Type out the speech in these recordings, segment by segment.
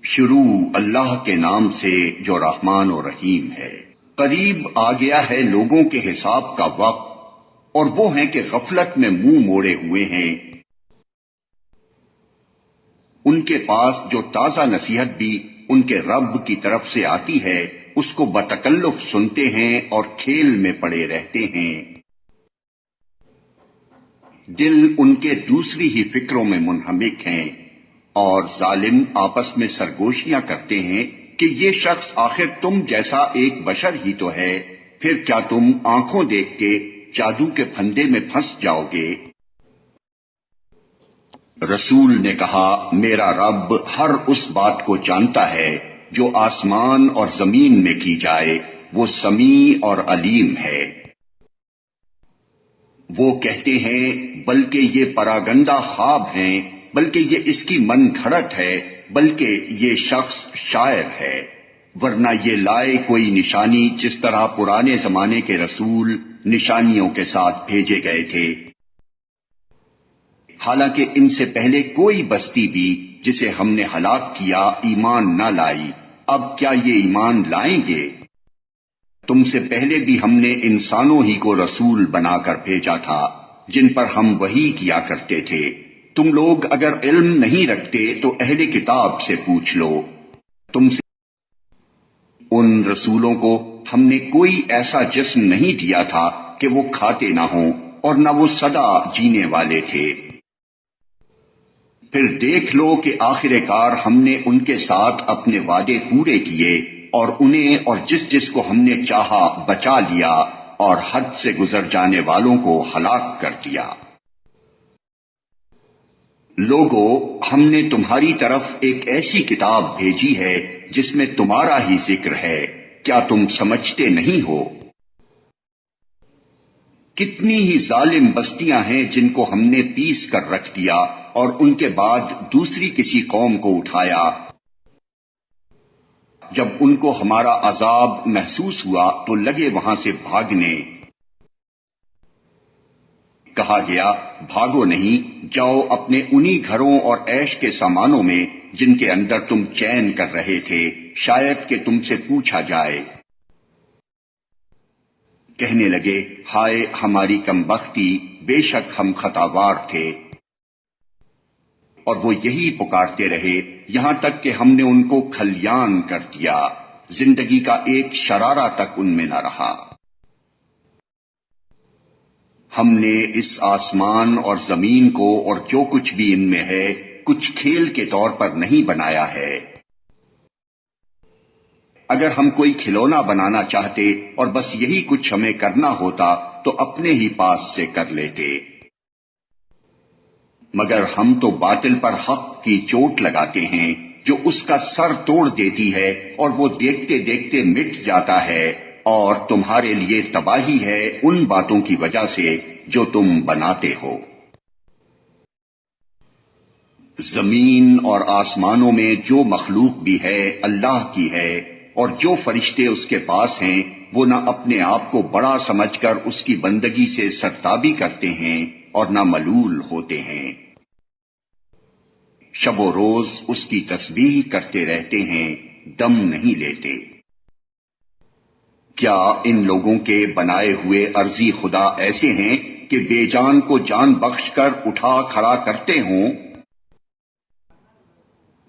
شروع اللہ کے نام سے جو رحمان و رحیم ہے۔ قریب آ گیا ہے لوگوں کے حساب کا وقت، اور وہ ہیں کہ غفلت میں منہ موڑے ہوئے ہیں۔ ان کے پاس جو تازہ نصیحت بھی ان کے رب کی طرف سے آتی ہے اس کو بتکلف سنتے ہیں اور کھیل میں پڑے رہتے ہیں۔ دل ان کے دوسری ہی فکروں میں منہمک ہیں، اور ظالم آپس میں سرگوشیاں کرتے ہیں کہ یہ شخص آخر تم جیسا ایک بشر ہی تو ہے، پھر کیا تم آنکھوں دیکھ کے جادو کے پھندے میں پھنس جاؤ گے؟ رسول نے کہا، میرا رب ہر اس بات کو جانتا ہے جو آسمان اور زمین میں کی جائے، وہ سمیع اور علیم ہے۔ وہ کہتے ہیں بلکہ یہ پراگندہ خواب ہیں، بلکہ یہ اس کی من گھڑت ہے، بلکہ یہ شخص شاعر ہے، ورنہ یہ لائے کوئی نشانی جس طرح پرانے زمانے کے رسول نشانیوں کے ساتھ بھیجے گئے تھے۔ حالانکہ ان سے پہلے کوئی بستی بھی جسے ہم نے ہلاک کیا ایمان نہ لائی، اب کیا یہ ایمان لائیں گے؟ تم سے پہلے بھی ہم نے انسانوں ہی کو رسول بنا کر بھیجا تھا جن پر ہم وحی کیا کرتے تھے۔ تم لوگ اگر علم نہیں رکھتے تو اہل کتاب سے پوچھ لو، تم سے ان رسولوں کو ہم نے کوئی ایسا جسم نہیں دیا تھا کہ وہ کھاتے نہ ہوں، اور نہ وہ سدا جینے والے تھے۔ پھر دیکھ لو کہ آخر کار ہم نے ان کے ساتھ اپنے وعدے پورے کیے، اور انہیں اور جس جس کو ہم نے چاہا بچا لیا، اور حد سے گزر جانے والوں کو ہلاک کر دیا۔ لوگو، ہم نے تمہاری طرف ایک ایسی کتاب بھیجی ہے جس میں تمہارا ہی ذکر ہے، کیا تم سمجھتے نہیں ہو؟ کتنی ہی ظالم بستیاں ہیں جن کو ہم نے پیس کر رکھ دیا اور ان کے بعد دوسری کسی قوم کو اٹھایا۔ جب ان کو ہمارا عذاب محسوس ہوا تو لگے وہاں سے بھاگنے۔ کہا گیا، بھاگو نہیں، جاؤ اپنے انہی گھروں اور عیش کے سامانوں میں جن کے اندر تم چین کر رہے تھے، شاید کہ تم سے پوچھا جائے۔ کہنے لگے، ہائے ہماری کمبختی، بے شک ہم خطاوار تھے۔ اور وہ یہی پکارتے رہے یہاں تک کہ ہم نے ان کو کھلیان کر دیا، زندگی کا ایک شرارہ تک ان میں نہ رہا۔ ہم نے اس آسمان اور زمین کو اور جو کچھ بھی ان میں ہے کچھ کھیل کے طور پر نہیں بنایا ہے۔ اگر ہم کوئی کھلونا بنانا چاہتے اور بس یہی کچھ ہمیں کرنا ہوتا تو اپنے ہی پاس سے کر لیتے، مگر ہم تو باطل پر حق کی چوٹ لگاتے ہیں جو اس کا سر توڑ دیتی ہے، اور وہ دیکھتے دیکھتے مٹ جاتا ہے، اور تمہارے لیے تباہی ہے ان باتوں کی وجہ سے جو تم بناتے ہو۔ زمین اور آسمانوں میں جو مخلوق بھی ہے اللہ کی ہے، اور جو فرشتے اس کے پاس ہیں وہ نہ اپنے آپ کو بڑا سمجھ کر اس کی بندگی سے سرتابی کرتے ہیں اور نہ ملول ہوتے ہیں۔ شب و روز اس کی تسبیح کرتے رہتے ہیں، دم نہیں لیتے۔ کیا ان لوگوں کے بنائے ہوئے عرضی خدا ایسے ہیں کہ بے جان کو جان بخش کر اٹھا کھڑا کرتے ہوں؟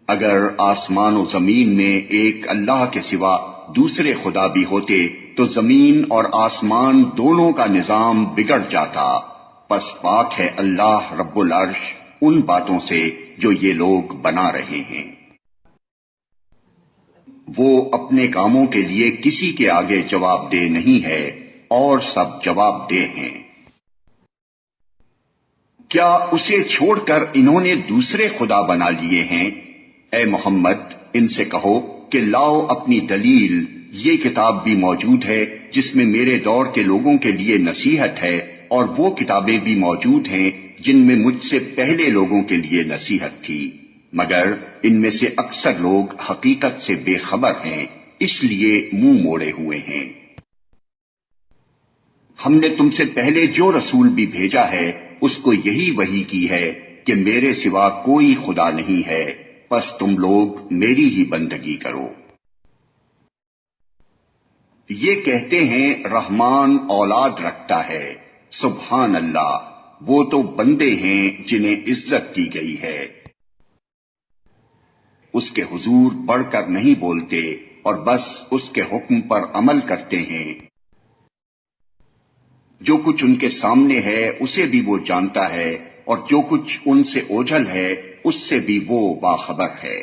اگر آسمان و زمین میں ایک اللہ کے سوا دوسرے خدا بھی ہوتے تو زمین اور آسمان دونوں کا نظام بگڑ جاتا، پس پاک ہے اللہ رب العرش ان باتوں سے جو یہ لوگ بنا رہے ہیں۔ وہ اپنے کاموں کے لیے کسی کے آگے جواب دہ نہیں ہے، اور سب جواب دہ ہیں۔ کیا اسے چھوڑ کر انہوں نے دوسرے خدا بنا لیے ہیں؟ اے محمد، ان سے کہو کہ لاؤ اپنی دلیل، یہ کتاب بھی موجود ہے جس میں میرے دور کے لوگوں کے لیے نصیحت ہے، اور وہ کتابیں بھی موجود ہیں جن میں مجھ سے پہلے لوگوں کے لیے نصیحت تھی، مگر ان میں سے اکثر لوگ حقیقت سے بے خبر ہیں، اس لیے منہ موڑے ہوئے ہیں۔ ہم نے تم سے پہلے جو رسول بھی بھیجا ہے اس کو یہی وحی کی ہے کہ میرے سوا کوئی خدا نہیں ہے، پس تم لوگ میری ہی بندگی کرو۔ یہ کہتے ہیں رحمان اولاد رکھتا ہے، سبحان اللہ، وہ تو بندے ہیں جنہیں عزت کی گئی ہے۔ اس کے حضور بڑھ کر نہیں بولتے اور بس اس کے حکم پر عمل کرتے ہیں۔ جو کچھ ان کے سامنے ہے اسے بھی وہ جانتا ہے، اور جو کچھ ان سے اوجھل ہے اس سے بھی وہ باخبر ہے۔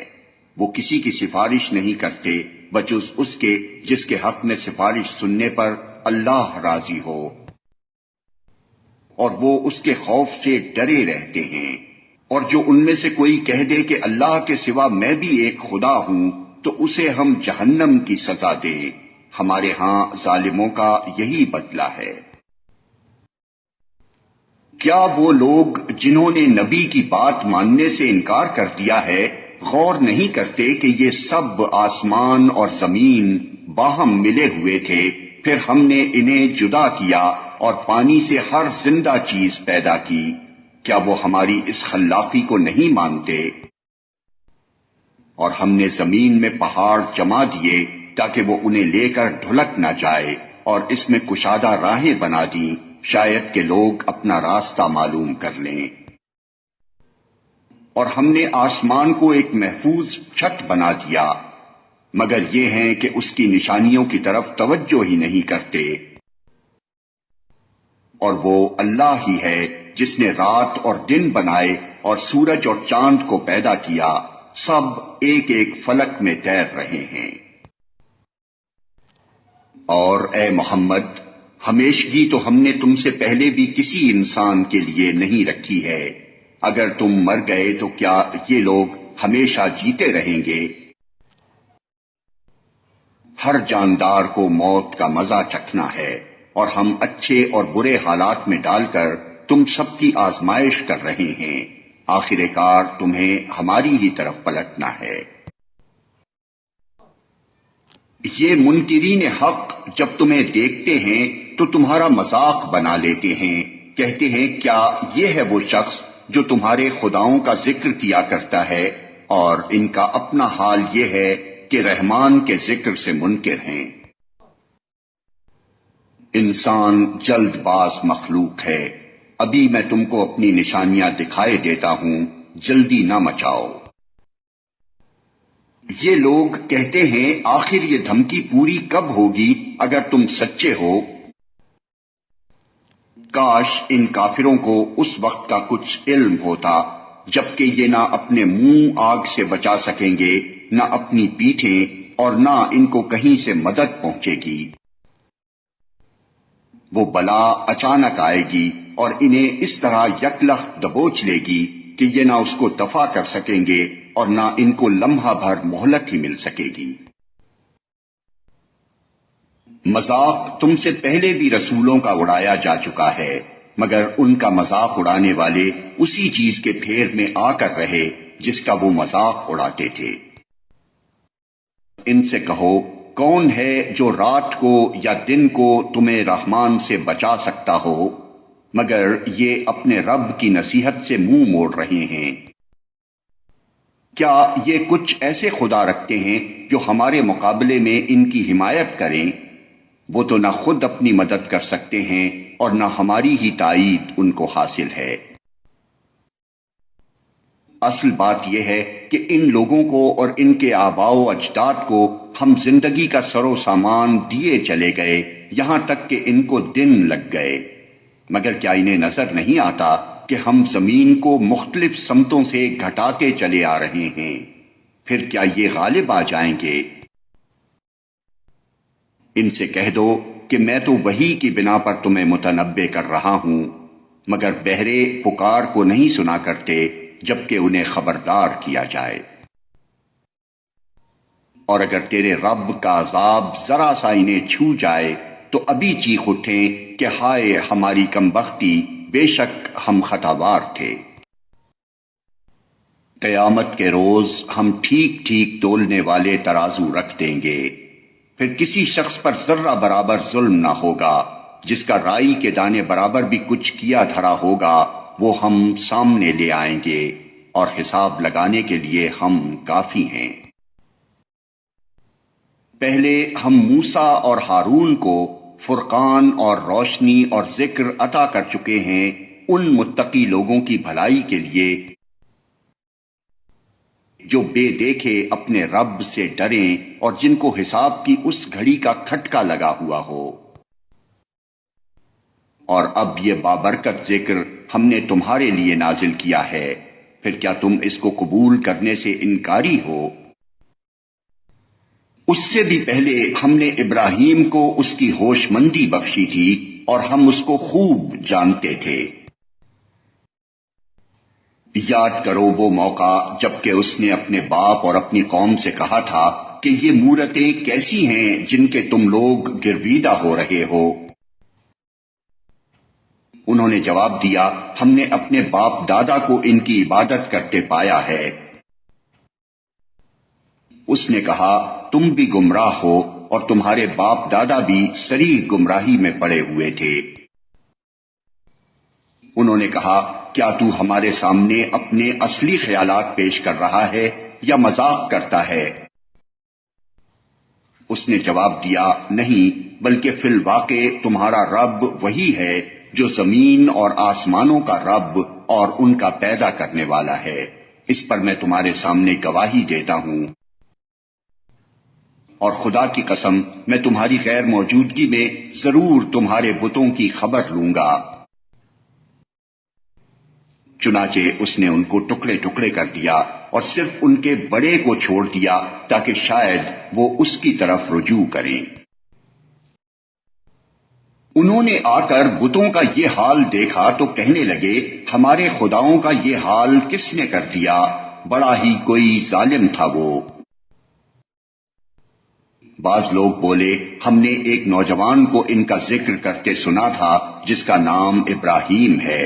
وہ کسی کی سفارش نہیں کرتے بجز اس کے جس کے حق میں سفارش سننے پر اللہ راضی ہو، اور وہ اس کے خوف سے ڈرے رہتے ہیں۔ اور جو ان میں سے کوئی کہہ دے کہ اللہ کے سوا میں بھی ایک خدا ہوں تو اسے ہم جہنم کی سزا دیں، ہمارے ہاں ظالموں کا یہی بدلہ ہے۔ کیا وہ لوگ جنہوں نے نبی کی بات ماننے سے انکار کر دیا ہے غور نہیں کرتے کہ یہ سب آسمان اور زمین باہم ملے ہوئے تھے، پھر ہم نے انہیں جدا کیا اور پانی سے ہر زندہ چیز پیدا کی؟ کیا وہ ہماری اس خلاقی کو نہیں مانتے؟ اور ہم نے زمین میں پہاڑ جما دیے تاکہ وہ انہیں لے کر ڈھلک نہ جائے، اور اس میں کشادہ راہیں بنا دیں، شاید کہ لوگ اپنا راستہ معلوم کر لیں۔ اور ہم نے آسمان کو ایک محفوظ چھت بنا دیا، مگر یہ ہیں کہ اس کی نشانیوں کی طرف توجہ ہی نہیں کرتے۔ اور وہ اللہ ہی ہے جس نے رات اور دن بنائے اور سورج اور چاند کو پیدا کیا، سب ایک ایک فلک میں تیر رہے ہیں۔ اور اے محمد، ہمیشگی تو ہم نے تم سے پہلے بھی کسی انسان کے لیے نہیں رکھی ہے، اگر تم مر گئے تو کیا یہ لوگ ہمیشہ جیتے رہیں گے؟ ہر جاندار کو موت کا مزہ چکھنا ہے، اور ہم اچھے اور برے حالات میں ڈال کر تم سب کی آزمائش کر رہے ہیں، آخر کار تمہیں ہماری ہی طرف پلٹنا ہے۔ یہ منکرین حق جب تمہیں دیکھتے ہیں تو تمہارا مذاق بنا لیتے ہیں، کہتے ہیں کیا یہ ہے وہ شخص جو تمہارے خداؤں کا ذکر کیا کرتا ہے، اور ان کا اپنا حال یہ ہے کہ رحمان کے ذکر سے منکر ہیں۔ انسان جلد باز مخلوق ہے، ابھی میں تم کو اپنی نشانیاں دکھائے دیتا ہوں، جلدی نہ مچاؤ۔ یہ لوگ کہتے ہیں آخر یہ دھمکی پوری کب ہوگی اگر تم سچے ہو؟ کاش ان کافروں کو اس وقت کا کچھ علم ہوتا جبکہ یہ نہ اپنے منہ آگ سے بچا سکیں گے، نہ اپنی پیٹھیں، اور نہ ان کو کہیں سے مدد پہنچے گی۔ وہ بلا اچانک آئے گی اور انہیں اس طرح یکلخت دبوچ لے گی کہ یہ نہ اس کو دفع کر سکیں گے اور نہ ان کو لمحہ بھر مہلت ہی مل سکے گی۔ مذاق تم سے پہلے بھی رسولوں کا اڑایا جا چکا ہے، مگر ان کا مذاق اڑانے والے اسی چیز کے پھیر میں آ کر رہے جس کا وہ مذاق اڑاتے تھے۔ ان سے کہو کون ہے جو رات کو یا دن کو تمہیں رحمان سے بچا سکتا ہو، مگر یہ اپنے رب کی نصیحت سے منہ موڑ رہے ہیں۔ کیا یہ کچھ ایسے خدا رکھتے ہیں جو ہمارے مقابلے میں ان کی حمایت کریں؟ وہ تو نہ خود اپنی مدد کر سکتے ہیں اور نہ ہماری ہی تائید ان کو حاصل ہے۔ اصل بات یہ ہے کہ ان لوگوں کو اور ان کے آباء و اجداد کو ہم زندگی کا سر و سامان دیے چلے گئے، یہاں تک کہ ان کو دن لگ گئے، مگر کیا انہیں نظر نہیں آتا کہ ہم زمین کو مختلف سمتوں سے گھٹاتے چلے آ رہے ہیں؟ پھر کیا یہ غالب آ جائیں گے؟ ان سے کہہ دو کہ میں تو وحی کی بنا پر تمہیں متنبع کر رہا ہوں، مگر بہرے پکار کو نہیں سنا کرتے جبکہ انہیں خبردار کیا جائے۔ اور اگر تیرے رب کا عذاب ذرا سا انہیں چھو جائے تو ابھی چیخ اٹھیں کہ ہائے ہماری کم بختی، بے شک ہم خطاوار تھے۔ قیامت کے روز ہم ٹھیک ٹھیک تولنے والے ترازو رکھ دیں گے، پھر کسی شخص پر ذرہ برابر ظلم نہ ہوگا، جس کا رائی کے دانے برابر بھی کچھ کیا دھرا ہوگا وہ ہم سامنے لے آئیں گے، اور حساب لگانے کے لیے ہم کافی ہیں۔ پہلے ہم موسیٰ اور ہارون کو فرقان اور روشنی اور ذکر عطا کر چکے ہیں ان متقی لوگوں کی بھلائی کے لیے جو بے دیکھے اپنے رب سے ڈریں اور جن کو حساب کی اس گھڑی کا کھٹکا لگا ہوا ہو۔ اور اب یہ بابرکت ذکر ہم نے تمہارے لیے نازل کیا ہے، پھر کیا تم اس کو قبول کرنے سے انکاری ہو؟ اس سے بھی پہلے ہم نے ابراہیم کو اس کی ہوش مندی بخشی تھی اور ہم اس کو خوب جانتے تھے۔ یاد کرو وہ موقع جبکہ اس نے اپنے باپ اور اپنی قوم سے کہا تھا کہ یہ مورتیں کیسی ہیں جن کے تم لوگ گرویدہ ہو رہے ہو؟ انہوں نے جواب دیا، ہم نے اپنے باپ دادا کو ان کی عبادت کرتے پایا ہے۔ اس نے کہا، تم بھی گمراہ ہو اور تمہارے باپ دادا بھی صریح گمراہی میں پڑے ہوئے تھے۔ انہوں نے کہا، کیا تو ہمارے سامنے اپنے اصلی خیالات پیش کر رہا ہے یا مذاق کرتا ہے؟ اس نے جواب دیا، نہیں، بلکہ فی الواقع تمہارا رب وہی ہے جو زمین اور آسمانوں کا رب اور ان کا پیدا کرنے والا ہے، اس پر میں تمہارے سامنے گواہی دیتا ہوں۔ اور خدا کی قسم میں تمہاری غیر موجودگی میں ضرور تمہارے بتوں کی خبر لوں گا۔ چنانچہ اس نے ان کو ٹکڑے ٹکڑے کر دیا اور صرف ان کے بڑے کو چھوڑ دیا تاکہ شاید وہ اس کی طرف رجوع کریں۔ انہوں نے آ کر بتوں کا یہ حال دیکھا تو کہنے لگے، ہمارے خداؤں کا یہ حال کس نے کر دیا؟ بڑا ہی کوئی ظالم تھا وہ۔ بعض لوگ بولے، ہم نے ایک نوجوان کو ان کا ذکر کرتے سنا تھا جس کا نام ابراہیم ہے۔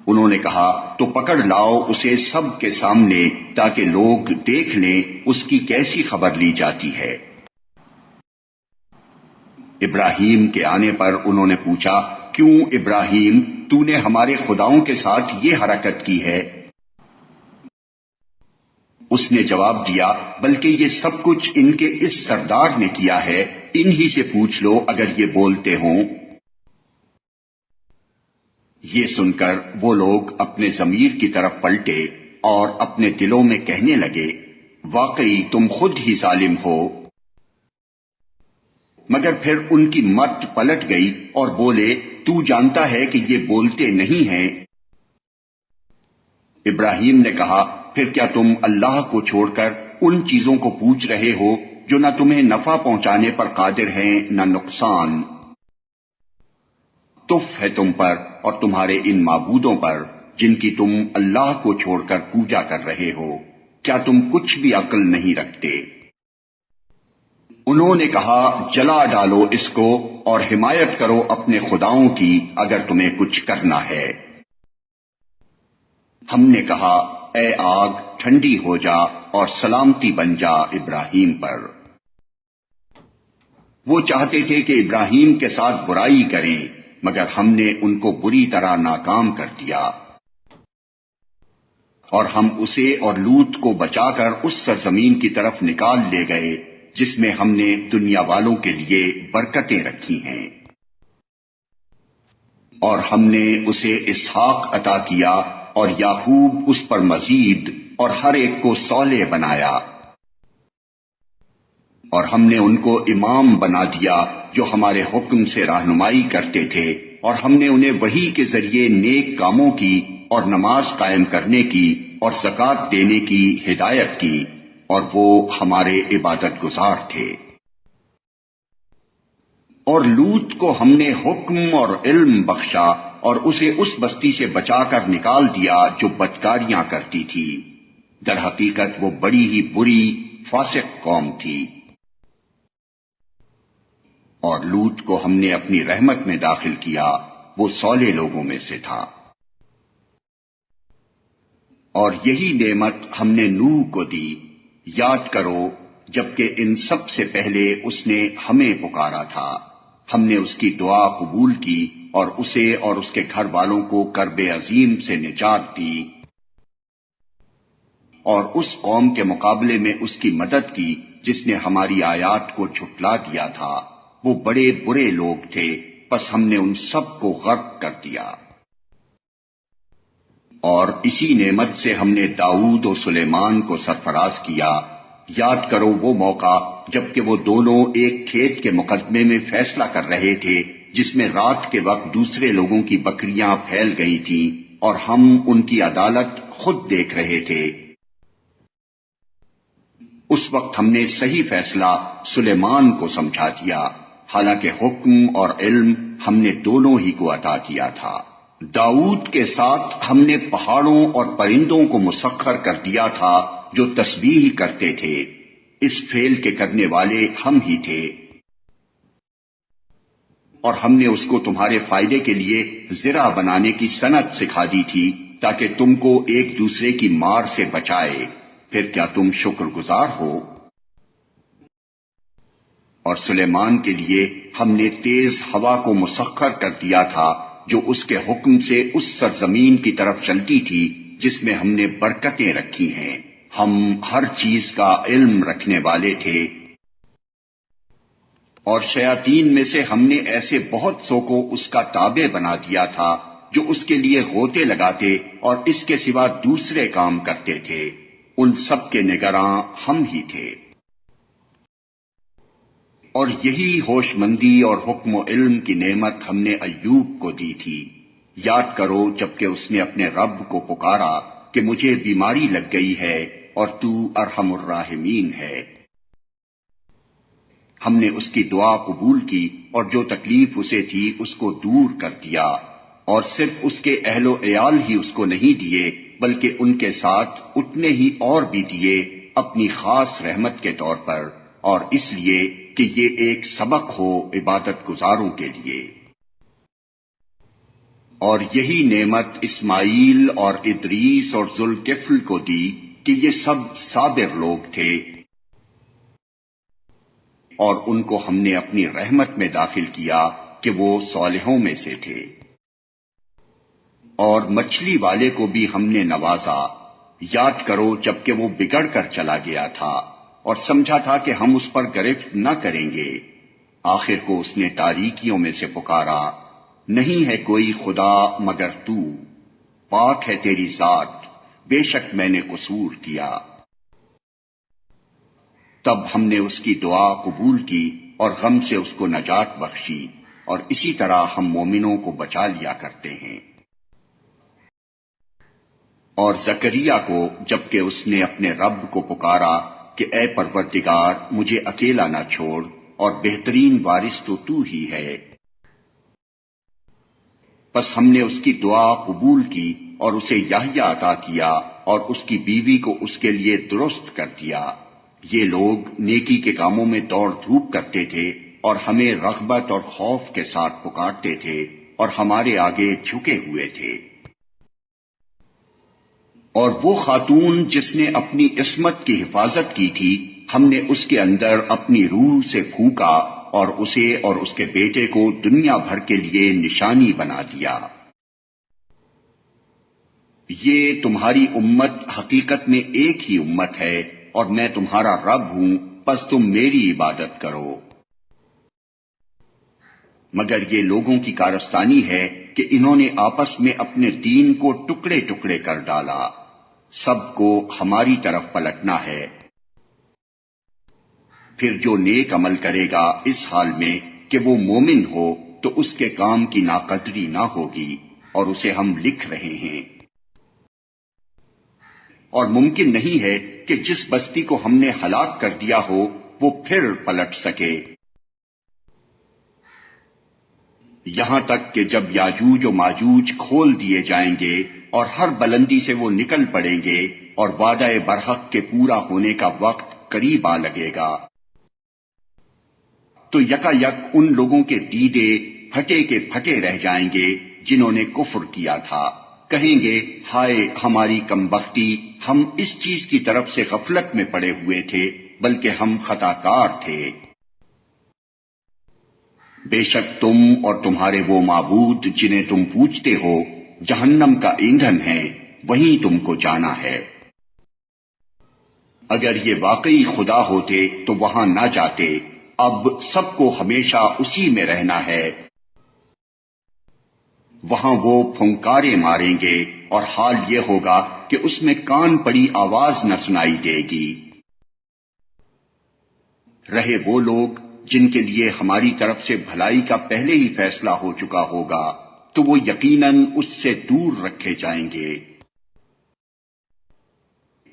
انہوں نے کہا، تو پکڑ لاؤ اسے سب کے سامنے تاکہ لوگ دیکھ لیں اس کی کیسی خبر لی جاتی ہے۔ ابراہیم کے آنے پر انہوں نے پوچھا، کیوں ابراہیم، تو نے ہمارے خداؤں کے ساتھ یہ حرکت کی ہے؟ اس نے جواب دیا، بلکہ یہ سب کچھ ان کے اس سردار نے کیا ہے، انہی سے پوچھ لو اگر یہ بولتے ہوں۔ یہ سن کر وہ لوگ اپنے ضمیر کی طرف پلٹے اور اپنے دلوں میں کہنے لگے، واقعی تم خود ہی ظالم ہو۔ مگر پھر ان کی مت پلٹ گئی اور بولے، تو جانتا ہے کہ یہ بولتے نہیں ہیں۔ ابراہیم نے کہا، پھر کیا تم اللہ کو چھوڑ کر ان چیزوں کو پوچھ رہے ہو جو نہ تمہیں نفع پہنچانے پر قادر ہیں نہ نقصان؟ تف ہے تم پر اور تمہارے ان معبودوں پر جن کی تم اللہ کو چھوڑ کر پوجا کر رہے ہو، کیا تم کچھ بھی عقل نہیں رکھتے؟ انہوں نے کہا، جلا ڈالو اس کو اور حمایت کرو اپنے خداؤں کی اگر تمہیں کچھ کرنا ہے۔ ہم نے کہا، اے آگ ٹھنڈی ہو جا اور سلامتی بن جا ابراہیم پر۔ وہ چاہتے تھے کہ ابراہیم کے ساتھ برائی کریں، مگر ہم نے ان کو بری طرح ناکام کر دیا، اور ہم اسے اور لوط کو بچا کر اس سرزمین کی طرف نکال لے گئے جس میں ہم نے دنیا والوں کے لیے برکتیں رکھی ہیں۔ اور ہم نے اسے اسحاق عطا کیا اور یعقوب اس پر مزید، اور ہر ایک کو صالح بنایا۔ اور ہم نے ان کو امام بنا دیا جو ہمارے حکم سے رہنمائی کرتے تھے، اور ہم نے انہیں وحی کے ذریعے نیک کاموں کی اور نماز قائم کرنے کی اور زکوٰۃ دینے کی ہدایت کی، اور وہ ہمارے عبادت گزار تھے۔ اور لوط کو ہم نے حکم اور علم بخشا اور اسے اس بستی سے بچا کر نکال دیا جو بدکاریاں کرتی تھی، در حقیقت وہ بڑی ہی بری فاسق قوم تھی۔ اور لوط کو ہم نے اپنی رحمت میں داخل کیا، وہ صالح لوگوں میں سے تھا۔ اور یہی نعمت ہم نے نوح کو دی، یاد کرو جبکہ ان سب سے پہلے اس نے ہمیں پکارا تھا، ہم نے اس کی دعا قبول کی اور اسے اور اس کے گھر والوں کو کرب عظیم سے نجات دی، اور اس قوم کے مقابلے میں اس کی مدد کی جس نے ہماری آیات کو جھٹلا دیا تھا۔ وہ بڑے برے لوگ تھے، پس ہم نے ان سب کو غرق کر دیا۔ اور اسی نعمت سے ہم نے داؤد و سلیمان کو سرفراز کیا۔ یاد کرو وہ موقع جبکہ وہ دونوں ایک کھیت کے مقدمے میں فیصلہ کر رہے تھے جس میں رات کے وقت دوسرے لوگوں کی بکریاں پھیل گئی تھیں، اور ہم ان کی عدالت خود دیکھ رہے تھے۔ اس وقت ہم نے صحیح فیصلہ سلیمان کو سمجھا دیا، حالانکہ حکم اور علم ہم نے دونوں ہی کو عطا کیا تھا۔ داؤد کے ساتھ ہم نے پہاڑوں اور پرندوں کو مسخر کر دیا تھا جو تسبیح کرتے تھے، اس فعل کے کرنے والے ہم ہی تھے، اور ہم نے اس کو تمہارے فائدے کے لیے زرع بنانے کی صنعت سکھا دی تھی تاکہ تم کو ایک دوسرے کی مار سے بچائے۔ پھر کیا تم شکر گزار ہو؟ اور سلیمان کے لیے ہم نے تیز ہوا کو مسخر کر دیا تھا جو اس کے حکم سے اس سرزمین کی طرف چلتی تھی جس میں ہم نے برکتیں رکھی ہیں۔ ہم ہر چیز کا علم رکھنے والے تھے۔ اور شیاطین میں سے ہم نے ایسے بہت سو کو اس کا تابع بنا دیا تھا جو اس کے لیے غوطے لگاتے اور اس کے سوا دوسرے کام کرتے تھے، ان سب کے نگراں ہم ہی تھے۔ اور یہی ہوش مندی اور حکم و علم کی نعمت ہم نے ایوب کو دی تھی۔ یاد کرو جبکہ اس نے اپنے رب کو پکارا کہ مجھے بیماری لگ گئی ہے اور تو ارحم الراحمین ہے۔ ہم نے اس کی دعا قبول کی اور جو تکلیف اسے تھی اس کو دور کر دیا، اور صرف اس کے اہل و عیال ہی اس کو نہیں دیے بلکہ ان کے ساتھ اتنے ہی اور بھی دیے اپنی خاص رحمت کے طور پر، اور اس لیے کہ یہ ایک سبق ہو عبادت گزاروں کے لیے۔ اور یہی نعمت اسماعیل اور ادریس اور ذوالکفل کو دی کہ یہ سب صابر لوگ تھے، اور ان کو ہم نے اپنی رحمت میں داخل کیا کہ وہ صالحوں میں سے تھے۔ اور مچھلی والے کو بھی ہم نے نوازا۔ یاد کرو جبکہ وہ بگڑ کر چلا گیا تھا اور سمجھا تھا کہ ہم اس پر گرفت نہ کریں گے، آخر کو اس نے تاریکیوں میں سے پکارا، نہیں ہے کوئی خدا مگر تو، پاک ہے تیری ذات، بے شک میں نے قصور کیا۔ تب ہم نے اس کی دعا قبول کی اور غم سے اس کو نجات بخشی، اور اسی طرح ہم مومنوں کو بچا لیا کرتے ہیں۔ اور زکریا کو جبکہ اس نے اپنے رب کو پکارا کہ اے پروردگار مجھے اکیلا نہ چھوڑ، اور بہترین وارث تو ہی ہے، پس ہم نے اس کی دعا قبول کی اور اسے یحییٰ عطا کیا اور اس کی بیوی کو اس کے لیے درست کر دیا۔ یہ لوگ نیکی کے کاموں میں دوڑ دھوپ کرتے تھے اور ہمیں رغبت اور خوف کے ساتھ پکارتے تھے اور ہمارے آگے جھکے ہوئے تھے۔ اور وہ خاتون جس نے اپنی عصمت کی حفاظت کی تھی، ہم نے اس کے اندر اپنی روح سے پھونکا اور اسے اور اس کے بیٹے کو دنیا بھر کے لیے نشانی بنا دیا۔ یہ تمہاری امت حقیقت میں ایک ہی امت ہے اور میں تمہارا رب ہوں، پس تم میری عبادت کرو۔ مگر یہ لوگوں کی کارستانی ہے کہ انہوں نے آپس میں اپنے دین کو ٹکڑے ٹکڑے کر ڈالا، سب کو ہماری طرف پلٹنا ہے۔ پھر جو نیک عمل کرے گا اس حال میں کہ وہ مومن ہو تو اس کے کام کی ناقدری نہ ہوگی، اور اسے ہم لکھ رہے ہیں۔ اور ممکن نہیں ہے کہ جس بستی کو ہم نے ہلاک کر دیا ہو وہ پھر پلٹ سکے، یہاں تک کہ جب یاجوج و ماجوج کھول دیے جائیں گے اور ہر بلندی سے وہ نکل پڑیں گے اور وعدہ برحق کے پورا ہونے کا وقت قریب آ لگے گا، تو یکا یک ان لوگوں کے دیدے پھٹے کے پھٹے رہ جائیں گے جنہوں نے کفر کیا تھا، کہیں گے ہائے ہماری کمبختی، ہم اس چیز کی طرف سے غفلت میں پڑے ہوئے تھے بلکہ ہم خطا کار تھے۔ بے شک تم اور تمہارے وہ معبود جنہیں تم پوجتے ہو جہنم کا ایندھن ہیں، وہیں تم کو جانا ہے۔ اگر یہ واقعی خدا ہوتے تو وہاں نہ جاتے، اب سب کو ہمیشہ اسی میں رہنا ہے۔ وہاں وہ پھنکارے ماریں گے اور حال یہ ہوگا کہ اس میں کان پڑی آواز نہ سنائی دے گی۔ رہے وہ لوگ جن کے لیے ہماری طرف سے بھلائی کا پہلے ہی فیصلہ ہو چکا ہوگا تو وہ یقیناً اس سے دور رکھے جائیں گے،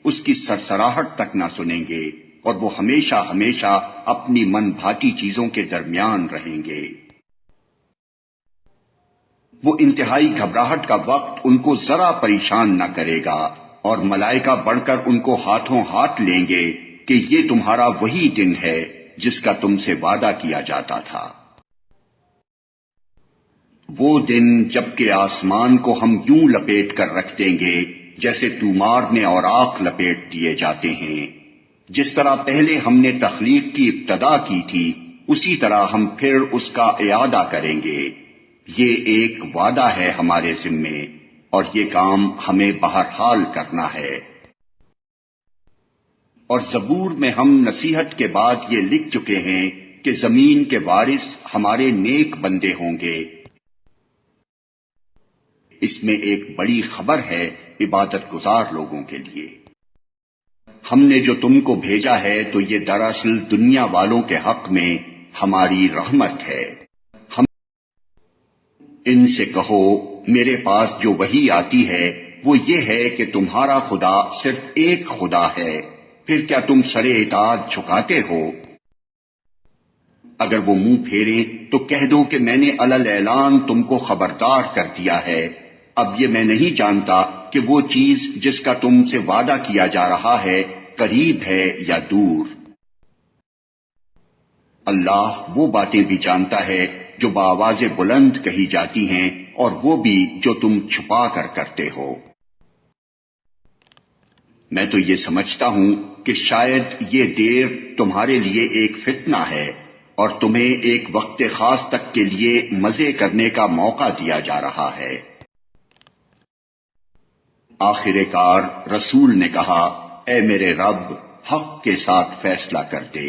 اس کی سرسراہٹ تک نہ سنیں گے، اور وہ ہمیشہ ہمیشہ اپنی من بھاتی چیزوں کے درمیان رہیں گے۔ وہ انتہائی گھبراہٹ کا وقت ان کو ذرا پریشان نہ کرے گا، اور ملائکہ بڑھ کر ان کو ہاتھوں ہاتھ لیں گے کہ یہ تمہارا وہی دن ہے جس کا تم سے وعدہ کیا جاتا تھا۔ وہ دن جب کہ آسمان کو ہم یوں لپیٹ کر رکھ دیں گے جیسے تومار میں اوراق لپیٹ دیے جاتے ہیں۔ جس طرح پہلے ہم نے تخلیق کی ابتدا کی تھی اسی طرح ہم پھر اس کا اعادہ کریں گے۔ یہ ایک وعدہ ہے ہمارے ذمے، اور یہ کام ہمیں بہرحال کرنا ہے۔ اور زبور میں ہم نصیحت کے بعد یہ لکھ چکے ہیں کہ زمین کے وارث ہمارے نیک بندے ہوں گے۔ اس میں ایک بڑی خبر ہے عبادت گزار لوگوں کے لیے۔ ہم نے جو تم کو بھیجا ہے تو یہ دراصل دنیا والوں کے حق میں ہماری رحمت ہے۔ ہم ان سے کہو میرے پاس جو وحی آتی ہے وہ یہ ہے کہ تمہارا خدا صرف ایک خدا ہے، پھر کیا تم سرے اطاعت جھکاتے ہو؟ اگر وہ منہ پھیریں تو کہہ دو کہ میں نے علل اعلان تم کو خبردار کر دیا ہے۔ اب یہ میں نہیں جانتا کہ وہ چیز جس کا تم سے وعدہ کیا جا رہا ہے قریب ہے یا دور۔ اللہ وہ باتیں بھی جانتا ہے جو بآواز بلند کہی جاتی ہیں، اور وہ بھی جو تم چھپا کر کرتے ہو۔ میں تو یہ سمجھتا ہوں کہ شاید یہ دیر تمہارے لیے ایک فتنہ ہے، اور تمہیں ایک وقت خاص تک کے لیے مزے کرنے کا موقع دیا جا رہا ہے۔ آخر کار رسول نے کہا، اے میرے رب، حق کے ساتھ فیصلہ کر دے،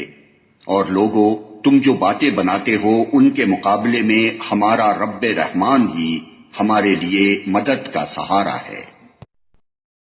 اور لوگو تم جو باتیں بناتے ہو ان کے مقابلے میں ہمارا رب رحمان ہی ہمارے لیے مدد کا سہارا ہے۔